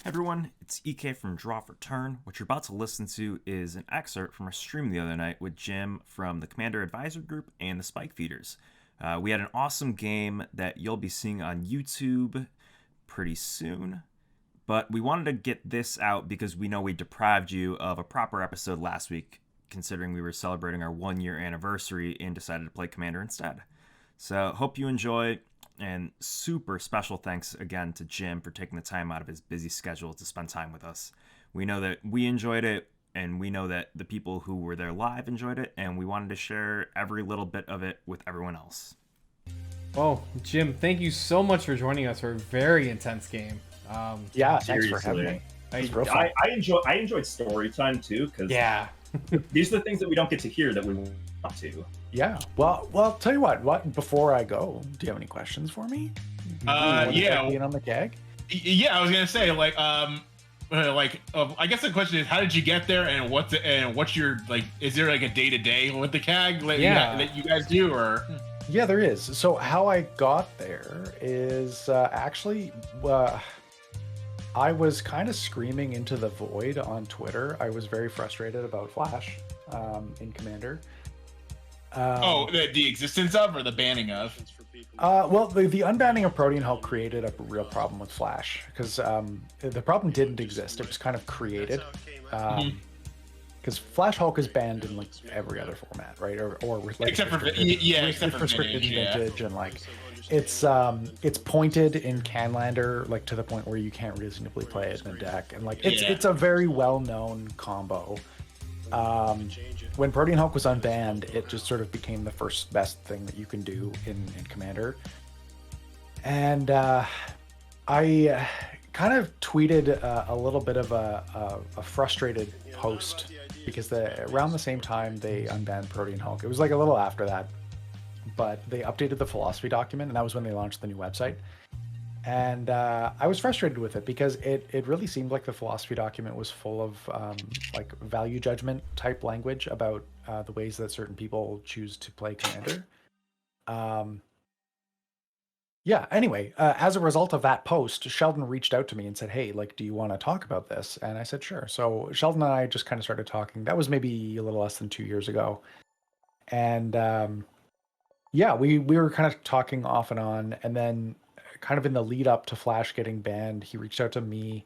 Everyone, it's EK from Draw for Turn. What you're about to listen to is an excerpt from our stream the other night with Jim from the Commander Advisor Group and the Spike Feeders. We had an awesome game that you'll be seeing on YouTube pretty soon. But we wanted to get this out because we know we deprived you of a proper episode last week, considering we were celebrating our 1 year anniversary and decided to play Commander instead. So, hope you enjoy. And super special thanks again to Jim for taking the time out of his busy schedule to spend time with us. We know that we enjoyed it, and we know that the people who were there live enjoyed it, and we wanted to share every little bit of it with everyone else. Oh, Jim, thank you so much for joining us for a very intense game. Yeah, thanks for having me. I enjoyed story time too, because these are the things that we don't get to hear that we want to. Yeah. Well, tell you what. Before I go, do you have any questions for me? Being on the keg. Yeah, I was gonna say I guess the question is, how did you get there, and what's your like? Is there like a day to day with the CAG that you guys do, or? Yeah, there is. So how I got there is I was kind of screaming into the void on Twitter. I was very frustrated about Flash in Commander. The existence of, or the banning of? Well, the unbanning of Protean Hulk created a real problem with Flash, because the problem didn't exist. It was kind of created. Because Flash Hulk is banned in like every other format, right? Or like except for restricted vintage, and like it's pointed in Canlander, like to the point where you can't reasonably play it in a deck, and like it's a very well-known combo. When Protean Hulk was unbanned, it just sort of became the first best thing that you can do in Commander. And I kind of tweeted a little bit of a frustrated post, because around the same time they unbanned Protean Hulk. It was like a little after that, but they updated the philosophy document, and that was when they launched the new website. And I was frustrated with it, because it really seemed like the philosophy document was full of like value judgment type language about the ways that certain people choose to play Commander. Anyway, as a result of that post, Sheldon reached out to me and said, hey, like, do you want to talk about this? And I said, sure. So Sheldon and I just kind of started talking. That was maybe a little less than 2 years ago. And we were kind of talking off and on. And then kind of in the lead up to Flash getting banned, he reached out to me,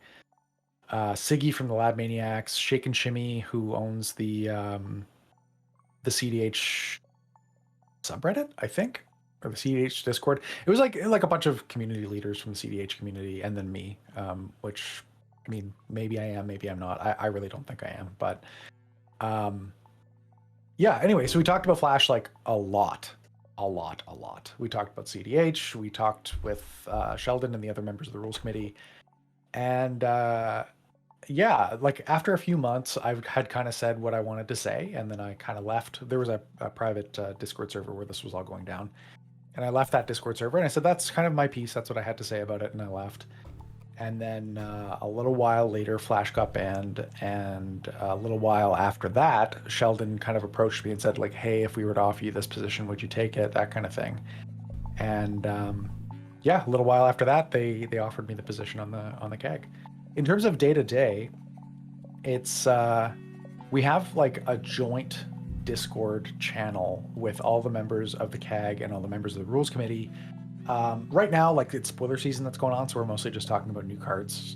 Siggy from the Lab Maniacs, Shake and Shimmy, who owns the cEDH subreddit, I think, or the cEDH Discord. It was like a bunch of community leaders from the cEDH community, and then me, which, I mean, maybe I am, maybe I'm not. I really don't think I am, but anyway, so we talked about Flash like a lot. We talked about cEDH, we talked with Sheldon and the other members of the rules committee, and like after a few months, I had kind of said what I wanted to say, and then I kind of left. There was a private Discord server where this was all going down, and I left that Discord server, and I said, that's kind of my piece, that's what I had to say about it, and I left. And then a little while later, Flash got banned, and a little while after that, Sheldon kind of approached me and said, like, hey, if we were to offer you this position, would you take it? That kind of thing. And a little while after that, they offered me the position on the CAG. In terms of day to day, it's we have like a joint Discord channel with all the members of the CAG and all the members of the rules committee. Right now, like, it's spoiler season that's going on, so we're mostly just talking about new cards.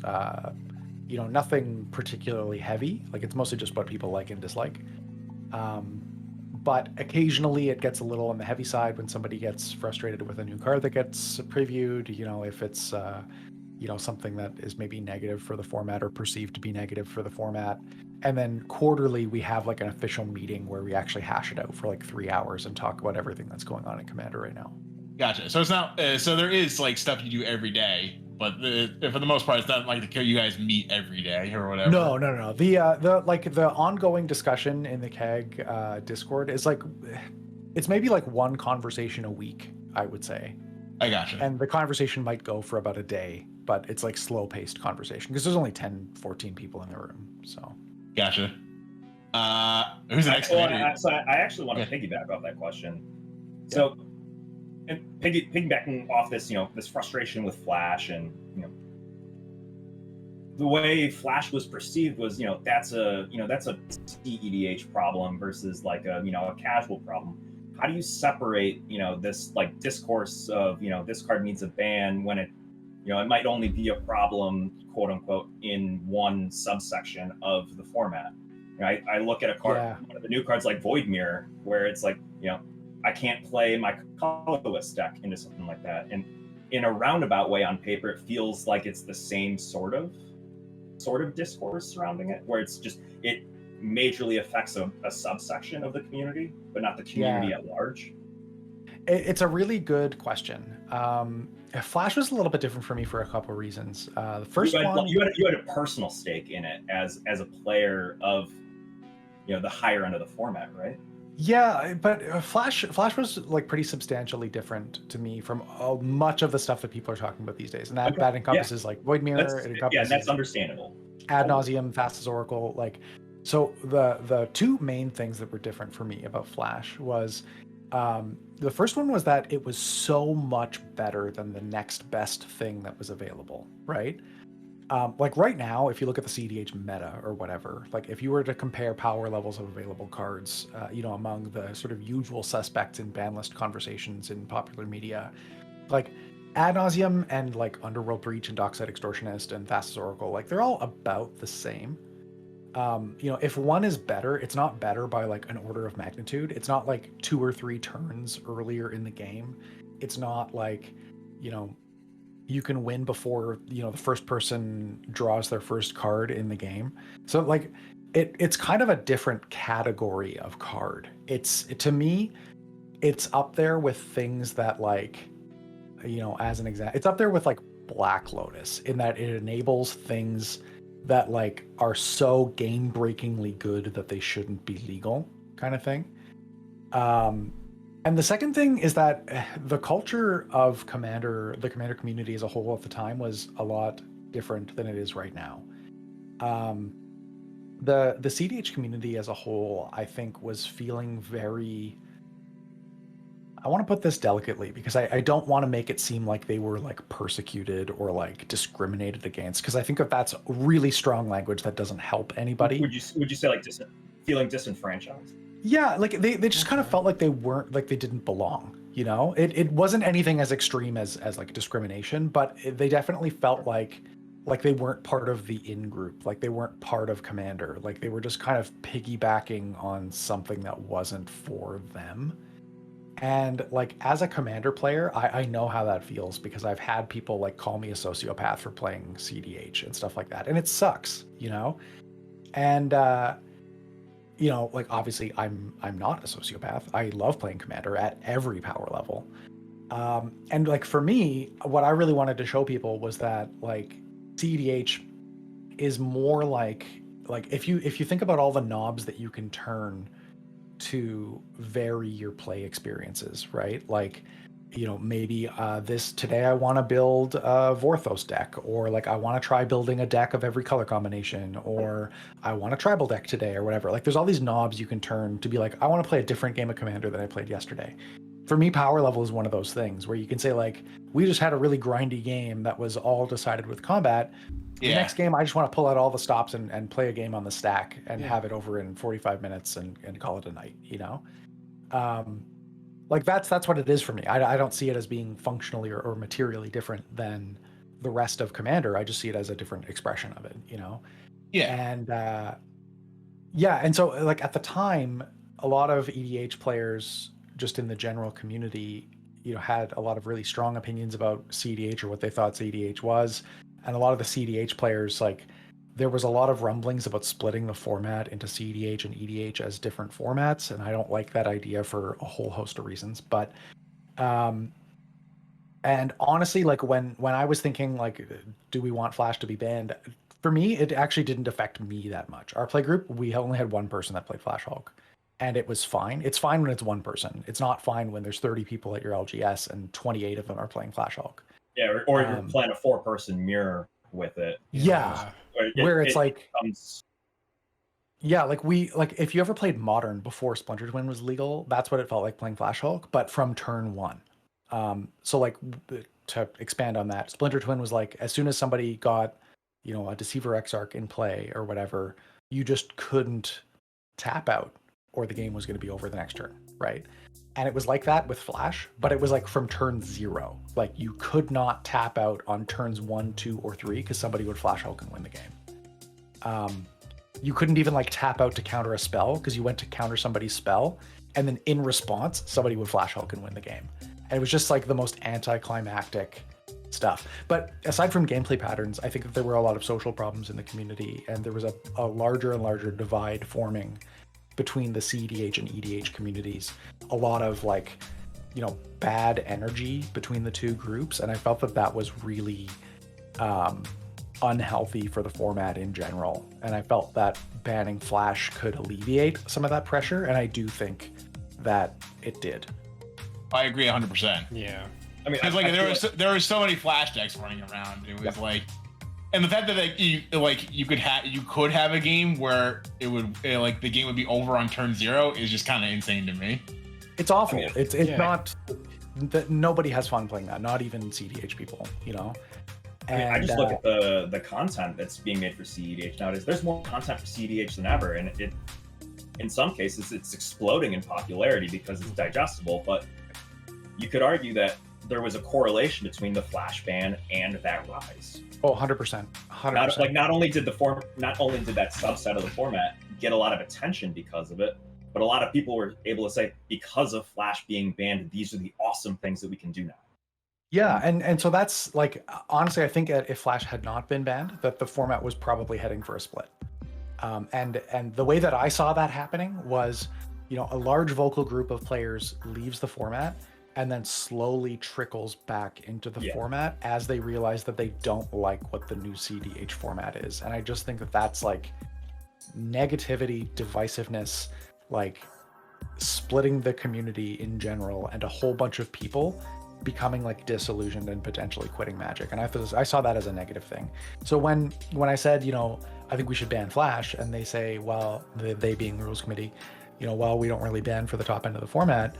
Nothing particularly heavy. Like, it's mostly just what people like and dislike. But occasionally it gets a little on the heavy side when somebody gets frustrated with a new card that gets previewed. If it's something that is maybe negative for the format or perceived to be negative for the format. And then quarterly we have like an official meeting where we actually hash it out for like 3 hours and talk about everything that's going on in Commander right now. Gotcha. So it's not. So there is like stuff you do every day, but for the most part, it's not like you guys meet every day or whatever. No. The ongoing discussion in the CAG Discord is like, it's maybe like one conversation a week, I would say. I gotcha. And the conversation might go for about a day, but it's like slow-paced conversation because there's only 10, 14 people in the room. So. Gotcha. Who's the next? So I actually want to piggyback off that question. Yeah. So. And piggybacking off this, this frustration with Flash, and the way Flash was perceived was, that's a cEDH problem versus like a casual problem. How do you separate, this like discourse of, this card needs a ban when it might only be a problem, quote unquote, in one subsection of the format? I look at a card, one of the new cards like Void Mirror, where it's like, I can't play my colorless deck into something like that. And in a roundabout way on paper, it feels like it's the same sort of discourse surrounding it, where it majorly affects a subsection of the community, but not the community at large. It's a really good question. Flash was a little bit different for me for a couple of reasons. The first one, you had a personal stake in it as a player of the higher end of the format, right? Yeah, but Flash was like pretty substantially different to me from much of the stuff that people are talking about these days, and that encompasses like Void Mirror. It encompasses, that's understandable. Ad nauseum, Fast as Oracle. Like, so the two main things that were different for me about Flash was, the first one was that it was so much better than the next best thing that was available, right? Like right now, if you look at the cEDH meta or whatever, like if you were to compare power levels of available cards, among the sort of usual suspects in ban list conversations in popular media, like Ad nauseum and like Underworld Breach and Dockside Extortionist and Fast as Oracle, like they're all about the same. If one is better, it's not better by like an order of magnitude. It's not like 2 or 3 turns earlier in the game. It's not like, you can win before, the first person draws their first card in the game. So like it's kind of a different category of card. To me, it's up there with things that like, as an example, it's up there with like Black Lotus in that it enables things that like are so game-breakingly good that they shouldn't be legal, kind of thing. And the second thing is that the culture of the Commander community as a whole at the time was a lot different than it is right now. The cEDH community as a whole, I think, was feeling very... I want to put this delicately because I don't want to make it seem like they were like persecuted or like discriminated against, because I think that that's really strong language that doesn't help anybody. Would you say like feeling disenfranchised? Yeah, like they just kind of felt like they weren't, like they didn't belong, It wasn't anything as extreme as like discrimination, but they definitely felt like they weren't part of the in-group, like they weren't part of Commander, like they were just kind of piggybacking on something that wasn't for them. And like as a Commander player, I know how that feels because I've had people like call me a sociopath for playing cEDH and stuff like that, and it sucks, And like obviously I'm not a sociopath. I love playing Commander at every power level. And like for me, what I really wanted to show people was that like cEDH is more like if you think about all the knobs that you can turn to vary your play experiences, right? Like, maybe today I want to build a Vorthos deck, or like I want to try building a deck of every color combination, or I want a tribal deck today, or whatever. Like there's all these knobs you can turn to be like, I want to play a different game of Commander than I played yesterday. For me, power level is one of those things where you can say like, we just had a really grindy game that was all decided with combat. The next game, I just want to pull out all the stops and play a game on the stack and have it over in 45 minutes and call it a night, Like that's what it is for me. I don't see it as being functionally or materially different than the rest of Commander. I just see it as a different expression of it, Yeah. And so like at the time, a lot of EDH players just in the general community, had a lot of really strong opinions about cEDH or what they thought cEDH was. And a lot of the cEDH players, like there was a lot of rumblings about splitting the format into cEDH and EDH as different formats. And I don't like that idea for a whole host of reasons. But, and honestly, like when I was thinking like, do we want Flash to be banned? For me, it actually didn't affect me that much. Our play group, we only had one person that played Flash Hulk. And it was fine. It's fine when it's one person. It's not fine when there's 30 people at your LGS and 28 of them are playing Flash Hulk. Yeah, or you're playing a 4-person mirror with it. Yeah, where it's like, yeah, like if you ever played Modern before Splinter Twin was legal, that's what it felt like playing Flash Hulk, but from turn 1. So like to expand on that, Splinter Twin was like as soon as somebody got, a Deceiver Exarch in play or whatever, you just couldn't tap out or the game was going to be over the next turn, right? And it was like that with Flash, but it was like from turn 0. Like you could not tap out on turns 1, 2, or 3 because somebody would Flash Hulk and win the game. You couldn't even like tap out to counter a spell because you went to counter somebody's spell, and then in response, somebody would Flash Hulk and win the game. And it was just like the most anticlimactic stuff. But aside from gameplay patterns, I think that there were a lot of social problems in the community, and there was a larger and larger divide forming between the cEDH and EDH communities. A lot of like, bad energy between the two groups, and I felt that that was really unhealthy for the format in general. And I felt that banning Flash could alleviate some of that pressure, and I do think that it did. I agree 100%. Yeah. I mean, because like there were so many Flash decks running around. It was like, and the fact that you could have a game where it would like the game would be over on turn 0 is just kind of insane to me. It's awful. It's not that nobody has fun playing that. Not even cEDH people, And, I just look at the content that's being made for cEDH nowadays. There's more content for cEDH than ever, and it in some cases it's exploding in popularity because it's digestible. But you could argue that there was a correlation between the Flash ban and that rise. Oh, 100%. 100%. Not only did that subset of the format get a lot of attention because of it, but a lot of people were able to say, because of Flash being banned, these are the awesome things that we can do now. Yeah, and so that's like, honestly, I think if Flash had not been banned, that the format was probably heading for a split. And the way that I saw that happening was, a large vocal group of players leaves the format and then slowly trickles back into the format as they realize that they don't like what the new cEDH format is. And I just think that that's like negativity, divisiveness, like splitting the community in general, and a whole bunch of people becoming like disillusioned and potentially quitting Magic. And I saw that as a negative thing. So when I said, I think we should ban Flash, and they say, well, they being the rules committee, well, we don't really ban for the top end of the format.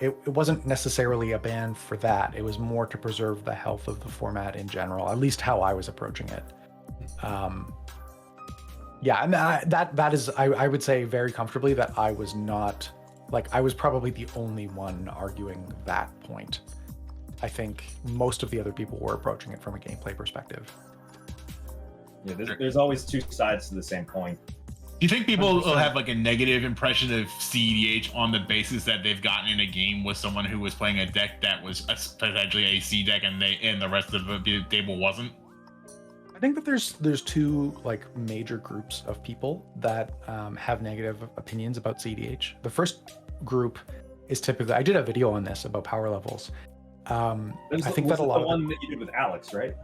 It wasn't necessarily a ban for that. It was more to preserve the health of the format in general, at least how I was approaching it. And that is, I would say very comfortably that I was not, like, I was probably the only one arguing that point. I think most of the other people were approaching it from a gameplay perspective. Yeah, there's always two sides to the same coin. Do you think people will have like a negative impression of cEDH on the basis that they've gotten in a game with someone who was playing a deck that was potentially a C deck and the rest of the table wasn't? I think that there's two like major groups of people that have negative opinions about cEDH. The first group is typically, I did a video on this about power levels. I think that a lot the of one that you did with Alex, right?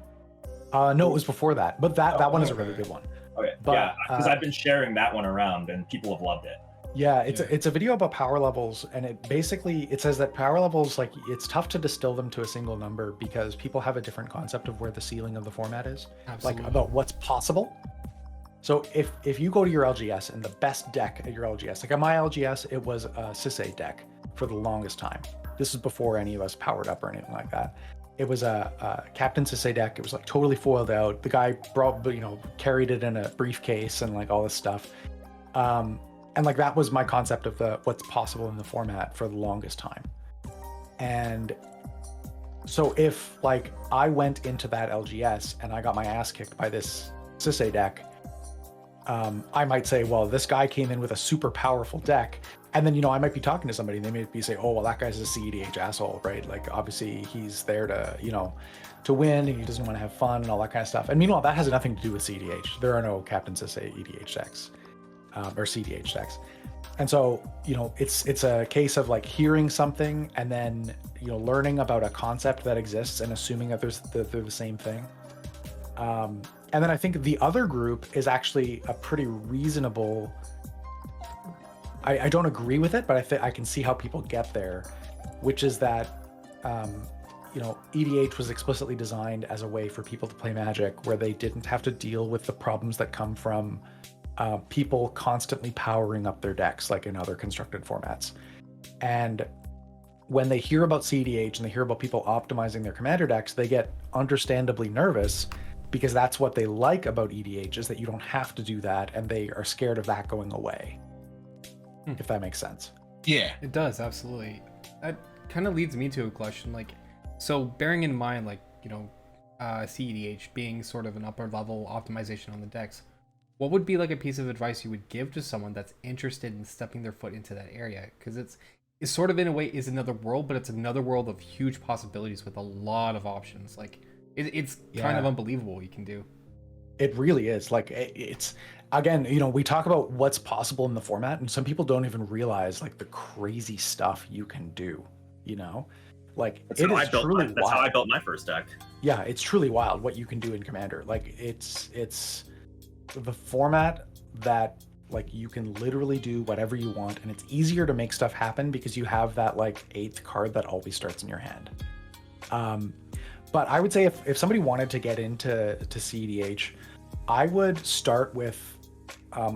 No, it was before that, but that one is a really good one. Okay, but, because I've been sharing that one around and people have loved it. Yeah, it's a video about power levels, and it says that power levels, like, it's tough to distill them to a single number because people have a different concept of where the ceiling of the format is. Absolutely. Like about what's possible. So if you go to your LGS and the best deck at your LGS, like at my LGS, it was a cEDH deck for the longest time. This is before any of us powered up or anything like that. It was a Captain cEDH deck. It was like totally foiled out. The guy carried it in a briefcase and like all this stuff. And like that was my concept of what's possible in the format for the longest time. And so if like I went into that LGS and I got my ass kicked by this cEDH deck, I might say, well, this guy came in with a super powerful deck. And then, I might be talking to somebody and they may be saying, oh, well, that guy's a cEDH asshole, right? Like, obviously he's there to, to win, and he doesn't want to have fun and all that kind of stuff. And meanwhile, that has nothing to do with cEDH. There are no Captain cEDH EDH decks or cEDH decks. And so, it's a case of like hearing something and then, learning about a concept that exists and assuming that they're the same thing. And then I think the other group is actually a pretty reasonable. I don't agree with it, but I can see how people get there, which is that, EDH was explicitly designed as a way for people to play Magic where they didn't have to deal with the problems that come from people constantly powering up their decks like in other constructed formats. And when they hear about cEDH and they hear about people optimizing their commander decks, they get understandably nervous because that's what they like about EDH, is that you don't have to do that, and they are scared of that going away. If that makes sense. Yeah. It does, absolutely. That kind of leads me to a question, like, so bearing in mind, like, you know, cEDH being sort of an upper level optimization on the decks, what would be like a piece of advice you would give to someone that's interested in stepping their foot into that area? Because it's sort of, in a way, is another world, but it's another world of huge possibilities with a lot of options. Like, it's kind of unbelievable what you can do. It really is. Like, it's, again, you know, we talk about what's possible in the format, and some people don't even realize like the crazy stuff you can do, you know? Like, That's it how is truly wild. That's how I built my first deck. Yeah, it's truly wild what you can do in Commander. Like, it's the format that, like, you can literally do whatever you want, and it's easier to make stuff happen because you have that like 8th card that always starts in your hand. But I would say if somebody wanted to get into cEDH, I would start with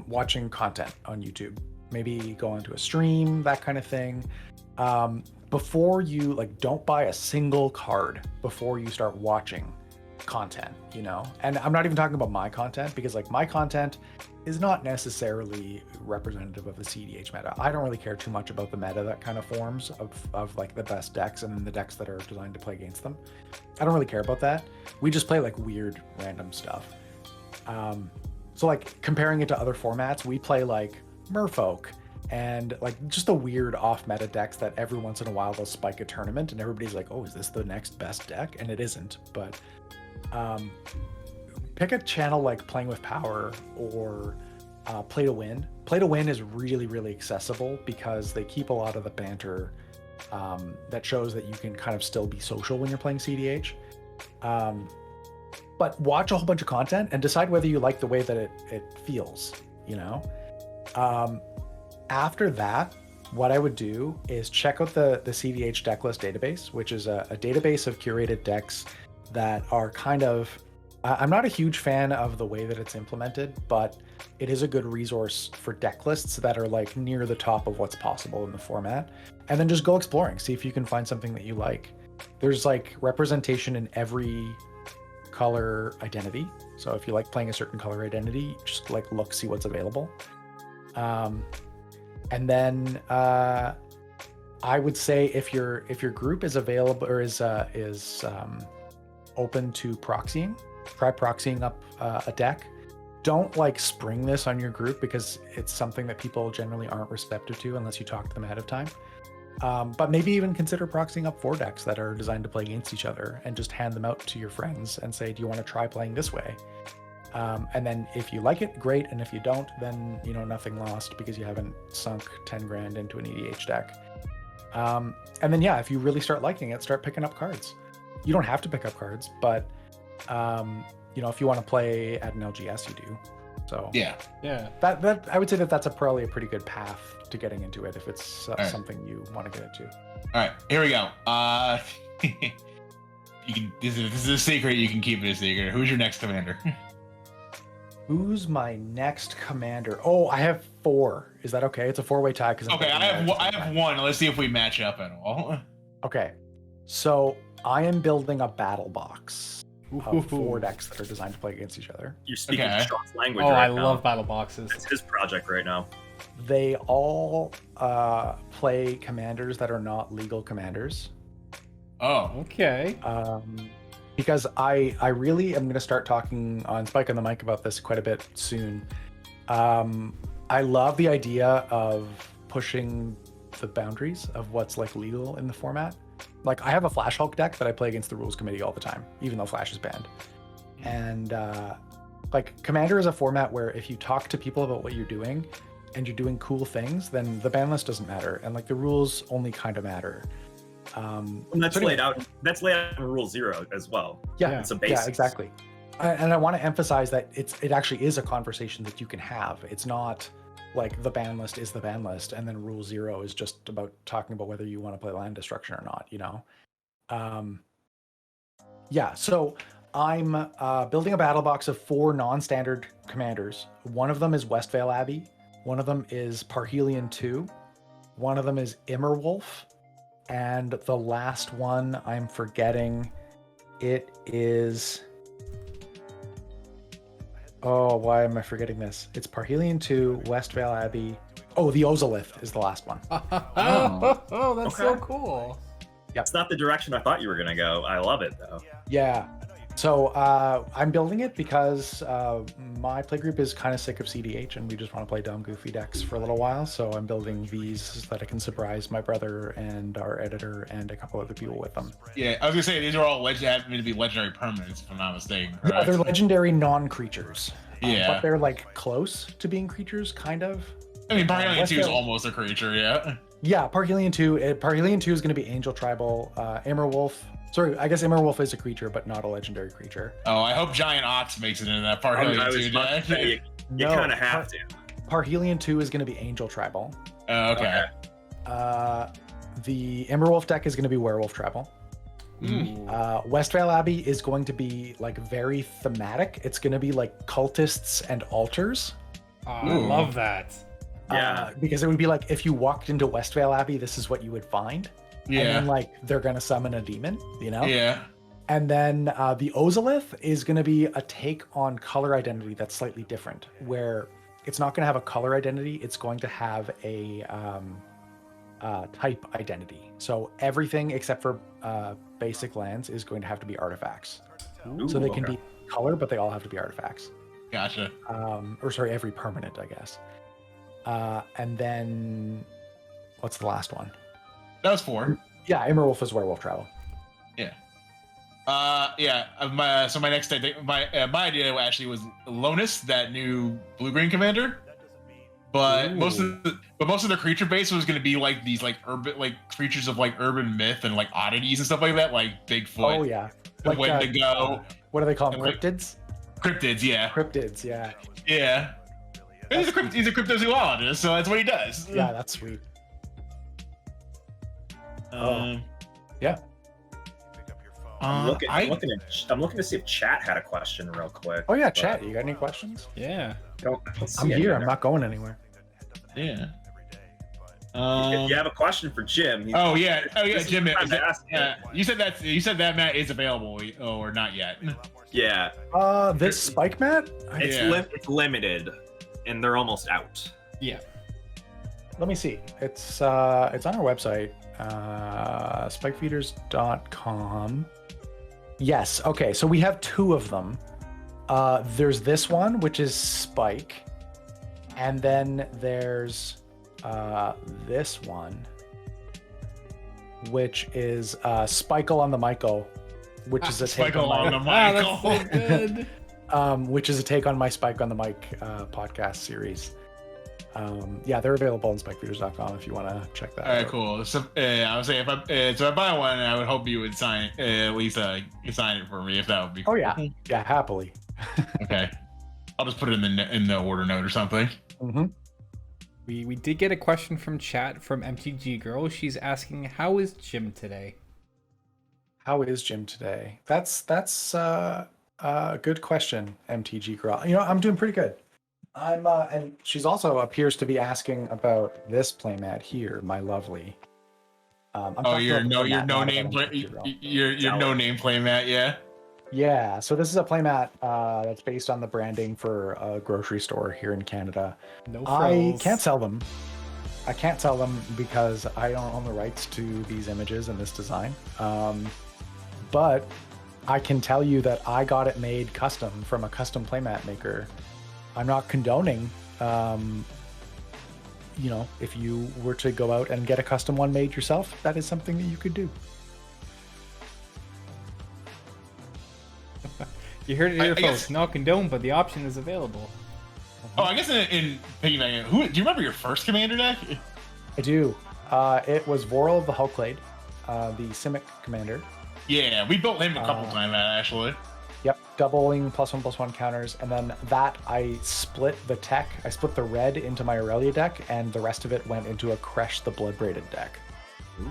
watching content on YouTube. Maybe go onto a stream, that kind of thing. Before you, like, don't buy a single card before you start watching content, you know? And I'm not even talking about my content, because like my content is not necessarily representative of the cEDH meta. I don't really care too much about the meta that kind of forms of like the best decks and the decks that are designed to play against them. I don't really care about that. We just play like weird random stuff. So like comparing it to other formats, we play like Merfolk and like just the weird off meta decks that every once in a while they'll spike a tournament and everybody's like, oh, is this the next best deck? And it isn't. But pick a channel like Playing with Power or Play to Win. Play to Win is really, really accessible because they keep a lot of the banter that shows that you can kind of still be social when you're playing cEDH. But watch a whole bunch of content and decide whether you like the way that it feels, you know? After that, what I would do is check out the cEDH decklist database, which is a database of curated decks that are kind of, I'm not a huge fan of the way that it's implemented, but it is a good resource for deck lists that are like near the top of what's possible in the format. And then just go exploring, see if you can find something that you like. There's like representation in every color identity. So if you like playing a certain color identity, just like look, see what's available. And then I would say if your group is available or is open to proxying, try proxying up a deck. Don't like spring this on your group because it's something that people generally aren't receptive to unless you talk to them ahead of time. But maybe even consider proxying up 4 decks that are designed to play against each other and just hand them out to your friends and say, do you want to try playing this way? And then if you like it, great. And if you don't, then, you know, nothing lost because you haven't sunk 10 grand into an EDH deck. And then, yeah, if you really start liking it, start picking up cards. You don't have to pick up cards, but, you know, if you want to play at an LGS, you do. So Yeah. that I would say that's probably a pretty good path to getting into it if it's right. something you want to get into. All right, here we go. You can. This is a secret. You can keep it a secret. Who's your next commander? Who's my next commander? Oh, I have 4. Is that okay? It's a 4-way tie. Okay, I have one. Let's see if we match up at all. Okay, so I am building a battle box of 4 decks that are designed to play against each other. You're speaking Sean's language Oh, right I now. love battle boxes. It's his project right now. They all play commanders that are not legal commanders. Oh, Okay. Because I really am going to start talking on Spike on the Mic about this quite a bit soon. I love the idea of pushing the boundaries of what's like legal in the format. Like I have a Flash Hulk deck that I play against the rules committee all the time, even though Flash is banned. And like Commander is a format where if you talk to people about what you're doing and you're doing cool things, then the ban list doesn't matter. And like the rules only kind of matter. And that's laid out. That's laid out in Rule 0 as well. Yeah, It's a basic. yeah, exactly. And I want to emphasize that it actually is a conversation that you can have. It's not like the ban list is the ban list, and then Rule 0 is just about talking about whether you want to play land destruction or not. You know. Yeah. So I'm building a battle box of 4 non-standard commanders. One of them is Westvale Abbey. One of them is Parhelion 2. One of them is Immerwolf. And the last one I'm forgetting, it is Oh, why am I forgetting this? It's Parhelion 2, Westvale Abbey. Oh, the Ozolith is the last one. Oh, that's so Okay. cool. That's not the direction I thought you were gonna go. I love it though. Yeah. So I'm building it because my playgroup is kind of sick of cEDH and we just want to play dumb, goofy decks for a little while. So I'm building these so that I can surprise my brother and our editor and a couple other people with them. Yeah, I was gonna say these are all happen to be legendary permanents, if I'm not mistaken. Yeah, Correct? they're legendary non-creatures. Yeah. But they're like close to being creatures, kind of. I mean, Parhelion 2 is Westvale- almost a creature, yeah. Yeah, Parhelion 2. Parhelion 2 is going to be Angel Tribal. Emerwolf. Sorry, I guess Emerwolf is a creature, but not a legendary creature. Oh, I hope Giant Ox makes it into that I Parhelion was 2 about to deck. say, you No, kind of have to. Parhelion 2 is going to be Angel Tribal. Oh, okay. The Emerwolf deck is going to be Werewolf Tribal. Ooh. Westvale Abbey is going to be like very thematic. It's going to be like cultists and altars. Oh, I love that. Yeah. Because it would be like if you walked into Westvale Abbey, this is what you would find. And then Yeah. like they're going to summon a demon, you know? Yeah. And then the Ozolith is going to be a take on color identity that's slightly different, where it's not going to have a color identity. It's going to have a type identity. So everything except for basic lands is going to have to be artifacts. So they can okay. be color, but they all have to be artifacts. Gotcha. Or sorry, every permanent, I guess. And then what's the last one? That was 4. Yeah, Emerwolf is Werewolf Travel. Yeah. So my next my idea actually was Lonus, that new blue-green commander. But most of the creature base was going to be like these like urban creatures of like urban myth and like oddities and stuff like that, like Bigfoot, Oh yeah, Wendigo, what do they call them? like- Cryptids. cryptids. Yeah, Cryptids. Yeah. yeah. He's a cryptozoologist, so that's what he does. Yeah, that's sweet. Yeah. I'm looking, I- I'm looking to see if chat had a question real quick. Oh yeah, but chat. You got any questions? Yeah. I don't see I'm any here. in I'm there. not going anywhere. Yeah. If you have a question for Jim. Oh yeah, this is Jim. the time to ask him. You said that mat is available, or not yet? Yeah, This spike mat. it's Yeah. it's limited, and they're almost out. Yeah. Let me see. It's on our website, spikefeeders.com. Yes. Okay. So we have 2 of them. There's this one, which is Spike, and then there's this one, which is Spikle on the Michael, which is a take Spikle on the Ah, that's so Michael. good. which is a take on my Spike on the Mic podcast series. Yeah, they're available on spikefeeders.com if you want to check that All right, out. cool. So I would say if I buy one, I would hope you would sign at least you sign it for me if that would be. Oh Cool. yeah, yeah, happily. Okay. I'll just put it in the order note or something. Mm-hmm. We did get a question from chat from MTG Girl. She's asking, how is Jim today? How is Jim today? That's a good question, MTG girl. You know, I'm doing pretty good. I'm and she's also appears to be asking about this playmat here, my lovely. I'm Oh, talking your about the no playmat, your no not name about play MTG Girl. your no name playmat, yeah. Yeah, so this is a playmat that's based on the branding for a grocery store here in Canada. No I frills. can't sell them. I can't sell them because I don't own the rights to these images and this design. But I can tell you that I got it made custom from a custom playmat maker. I'm not condoning, you know, if you were to go out and get a custom one made yourself, that is something that you could do. You heard it here, I folks. guess- Not condoned, but the option is available. Oh, I guess in piggybacking, do you remember your first commander deck? I do. It was Vorl of the Hulklade, the Simic commander. Yeah, we built him a couple times actually. Yep, doubling +1/+1 counters, and then that I split the tech. I split the red into my Aurelia deck, and the rest of it went into a Kresh the Bloodbraided deck.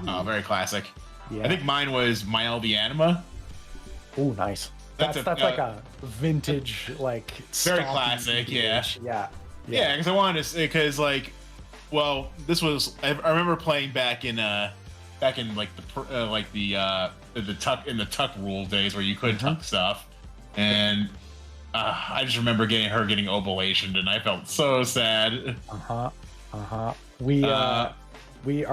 Oh, very classic. Yeah. I think mine was Mael the Anima. Ooh, nice. That's That's a- like a vintage, like Very stompy classic, yeah. EDH. Yeah. Yeah, because I wanted to, because like, well, this was I remember playing back in like the tuck rule days where you could tuck stuff, and I just remember getting oblationed, and I felt so sad. Our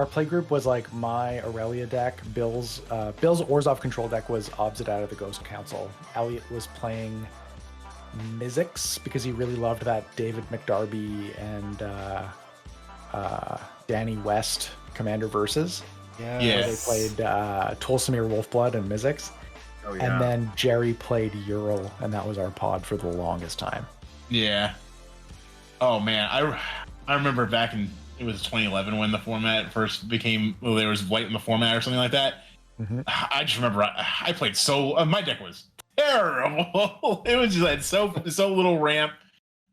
play group was like my Aurelia deck. Bill's Orzhov control deck was Obsid out of the Ghost Council. Elliot was playing Mizzix because he really loved that David McDarby and Danny West Commander versus. Yeah. They played Tolsimir Wolfblood and Mizzix. Oh, yeah. And then Jerry played Ural, and that was our pod for the longest time. Yeah. Oh man, I remember back in, it was 2011 when the format first became, well, there was white in the format or something like that. Mm-hmm. I just remember I played my deck was terrible. It was just like so little ramp,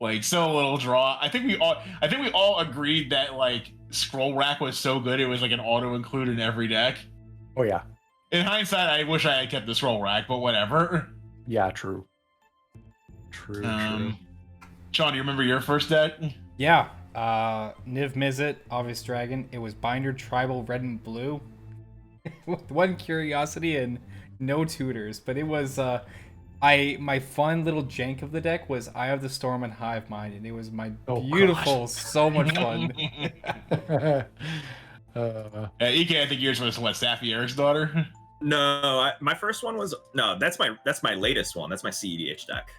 like so little draw. I think we all agreed that like Scroll Rack was so good it was like an auto include in every deck. Oh yeah. In hindsight, I wish I had kept the Scroll Rack, but whatever. Yeah, true. True. Sean, do you remember your first deck? Yeah. Niv Mizzet, Obvious Dragon. It was Binder Tribal Red and Blue. With one curiosity and no tutors. But it was my fun little jank of the deck was Eye of the Storm and Hive Mind, and it was my beautiful, so much fun. EK, I think yours was what, Safi Eric's daughter? No, my first one was that's my latest one. That's my cEDH deck.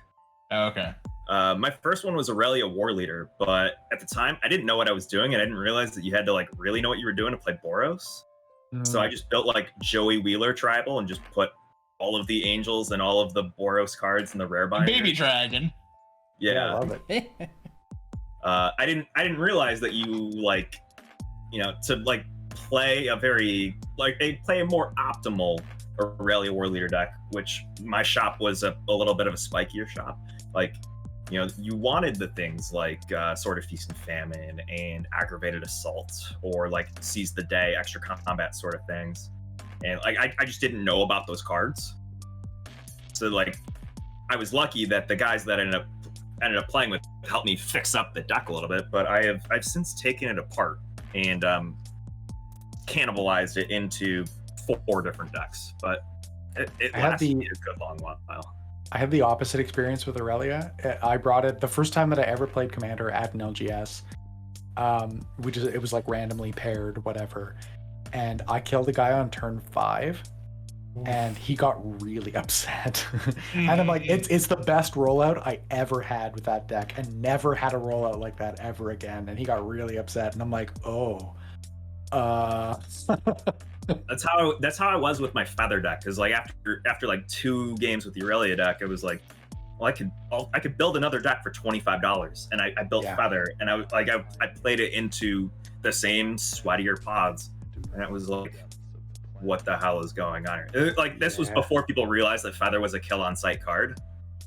Oh, okay. My first one was Aurelia War Leader, but at the time I didn't know what I was doing, and I didn't realize that you had to like really know what you were doing to play Boros. So I just built like Joey Wheeler Tribal and just put all of the angels and all of the Boros cards in the rare binder. Baby Dragon. Yeah. I love it. I didn't realize that you like, to like play a more optimal Aurelia War Leader deck, which my shop was a little bit of a spikier shop. Like, you wanted the things like Sword of Feast and Famine and Aggravated Assault, or like Seize the Day, extra combat sort of things. And like I just didn't know about those cards. So like I was lucky that the guys that ended up playing with helped me fix up the deck a little bit, but I've since taken it apart and cannibalized it into 4 different decks. But it lasted me a good long while. I have the opposite experience with Aurelia. I brought it the first time that I ever played Commander at an LGS. It was like randomly paired, whatever. And I killed a guy on turn 5, and he got really upset. And I'm like, it's the best rollout I ever had with that deck, and never had a rollout like that ever again. And he got really upset, and I'm like, That's how I was with my Feather deck, because like after like 2 games with the Aurelia deck, it was like, well, I could build another deck for $25, and I built Feather, and I played it into the same sweatier pods, and it was like, what the hell is going on here? Like this was before people realized that Feather was a kill on site card.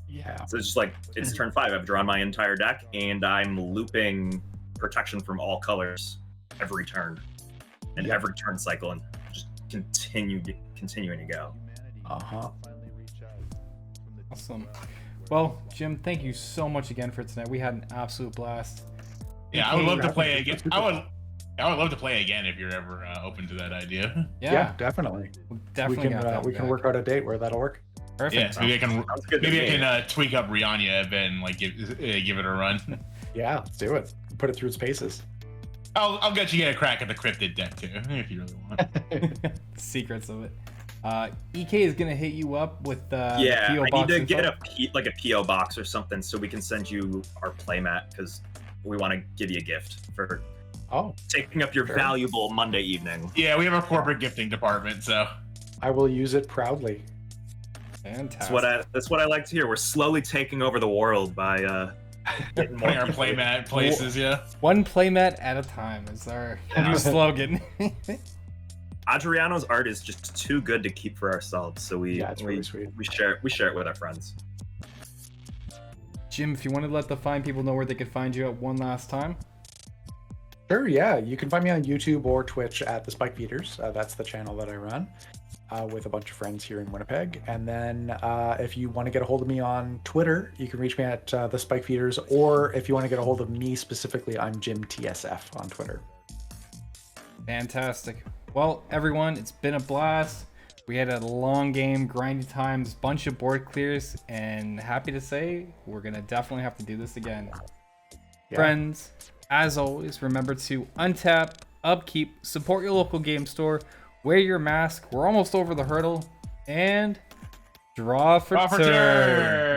Yeah. So it's just like, it's turn 5. I've drawn my entire deck, and I'm looping protection from all colors every turn, and every turn cycle, and just continuing to go. Awesome. Well, Jim, thank you so much again for tonight. We had an absolute blast. Yeah, I would love to play again. I would love to play again if you're ever open to that idea. Yeah, definitely. We'll definitely we can work out a date where that'll work. Perfect. Yeah, maybe I can tweak up Rihanna and like give it a run. Yeah, let's do it. Put it through its paces. I'll get you get a crack at the cryptid deck too, if you really want. Secrets of it. EK is gonna hit you up with PO I box need to info. get a PO box or something so we can send you our playmat, because we want to give you a gift for taking up your valuable Monday evening. Yeah, we have a corporate gifting department, so I will use it proudly. Fantastic. That's what I like to hear. We're slowly taking over the world by getting more putting our playmat places. Yeah, one playmat at a time is our new slogan. Adriano's art is just too good to keep for ourselves, so it's really sweet. We share it with our friends. Jim, if you want to let the fine people know where they could find you at one last time. Sure, yeah. You can find me on YouTube or Twitch at the Spike Feeders. That's the channel that I run with a bunch of friends here in Winnipeg. And then if you want to get a hold of me on Twitter, you can reach me at the Spike Feeders. Or if you want to get a hold of me specifically, I'm Jim TSF on Twitter. Fantastic. Well, everyone, it's been a blast. We had a long game, grindy times, bunch of board clears, and happy to say we're gonna definitely have to do this again. Yeah. Friends, as always, remember to untap, upkeep, support your local game store, wear your mask. We're almost over the hurdle, and draw for turn.